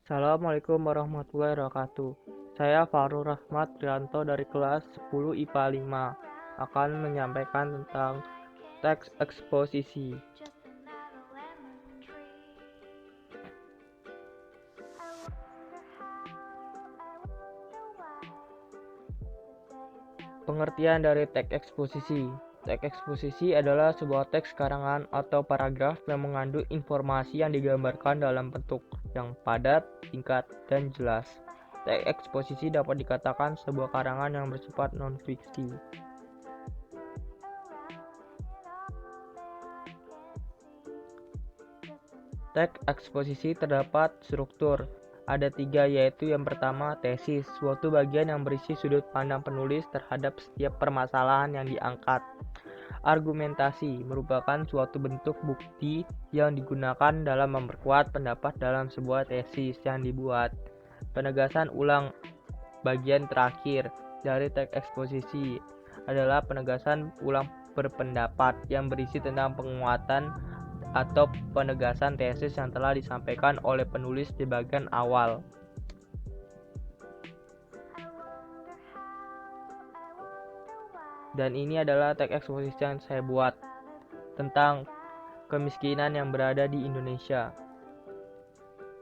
Assalamualaikum warahmatullahi wabarakatuh. Saya Farul Rahmat Rianto dari kelas 10 IPA 5 akan menyampaikan tentang teks eksposisi. Pengertian dari teks eksposisi. Teks eksposisi adalah sebuah teks karangan atau paragraf yang mengandung informasi yang digambarkan dalam bentuk yang padat, singkat, dan jelas. Teks eksposisi dapat dikatakan sebuah karangan yang bersifat non-fiksi. Teks eksposisi terdapat struktur. Ada 3, yaitu yang pertama, tesis, suatu bagian yang berisi sudut pandang penulis terhadap setiap permasalahan yang diangkat. Argumentasi merupakan suatu bentuk bukti yang digunakan dalam memperkuat pendapat dalam sebuah tesis yang dibuat. Penegasan ulang bagian terakhir dari teks eksposisi adalah penegasan ulang berpendapat yang berisi tentang penguatan atau penegasan tesis yang telah disampaikan oleh penulis di bagian awal. Dan ini adalah teks eksposisi yang saya buat tentang kemiskinan yang berada di Indonesia.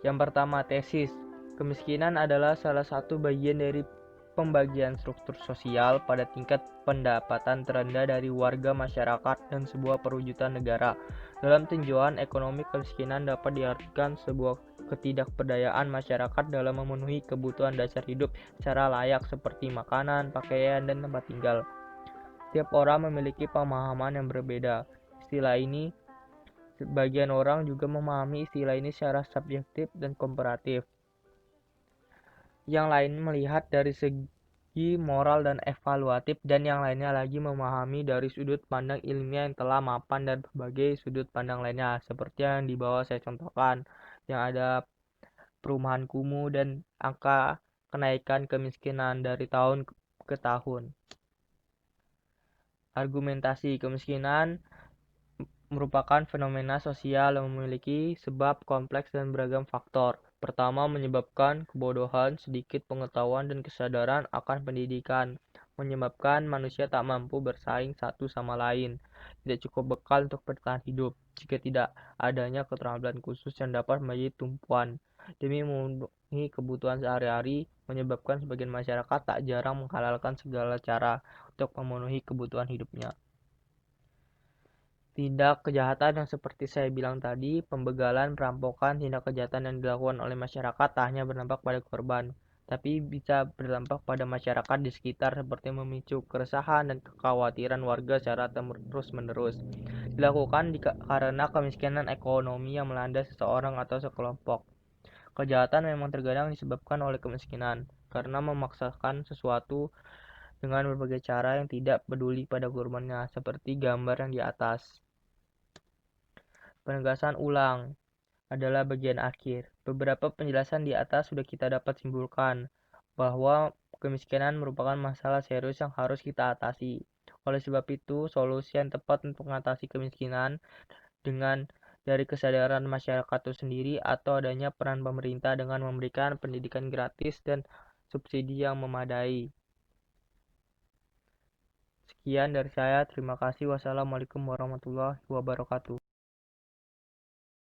Yang pertama, tesis. Kemiskinan adalah salah satu bagian dari pembagian struktur sosial pada tingkat pendapatan terendah dari warga masyarakat dan sebuah perwujudan negara. Dalam tinjauan ekonomi, kemiskinan dapat diartikan sebuah ketidakberdayaan masyarakat dalam memenuhi kebutuhan dasar hidup secara layak seperti makanan, pakaian, dan tempat tinggal. Setiap orang memiliki pemahaman yang berbeda. Sebagian orang juga memahami istilah ini secara subjektif dan komparatif. Yang lain melihat dari segi moral dan evaluatif, dan yang lainnya lagi memahami dari sudut pandang ilmiah yang telah mapan dan berbagai sudut pandang lainnya, seperti yang di bawah saya contohkan, yang ada perumahan kumuh dan angka kenaikan kemiskinan dari tahun ke tahun. Argumentasi. Kemiskinan merupakan fenomena sosial yang memiliki sebab kompleks dan beragam faktor. Pertama, menyebabkan kebodohan, sedikit pengetahuan dan kesadaran akan pendidikan, menyebabkan manusia tak mampu bersaing satu sama lain, tidak cukup bekal untuk bertahan hidup, jika tidak adanya keterampilan khusus yang dapat menjadi tumpuan demi memenuhi kebutuhan sehari-hari, menyebabkan sebagian masyarakat tak jarang menghalalkan segala cara untuk memenuhi kebutuhan hidupnya. Tindak kejahatan yang seperti saya bilang tadi, pembegalan, perampokan, tindak kejahatan yang dilakukan oleh masyarakat tak hanya berdampak pada korban, tapi bisa berdampak pada masyarakat di sekitar, seperti memicu keresahan dan kekhawatiran warga secara terus-menerus. Dilakukan karena kemiskinan ekonomi yang melanda seseorang atau sekelompok. Kejahatan memang terkadang disebabkan oleh kemiskinan, karena memaksakan sesuatu dengan berbagai cara yang tidak peduli pada korbannya, seperti gambar yang di atas. Penegasan ulang adalah bagian akhir. Beberapa penjelasan di atas sudah kita dapat simpulkan bahwa kemiskinan merupakan masalah serius yang harus kita atasi. Oleh sebab itu, solusi yang tepat untuk mengatasi kemiskinan dengan dari kesadaran masyarakat itu sendiri atau adanya peran pemerintah dengan memberikan pendidikan gratis dan subsidi yang memadai. Sekian dari saya, terima kasih. Wassalamualaikum warahmatullahi wabarakatuh.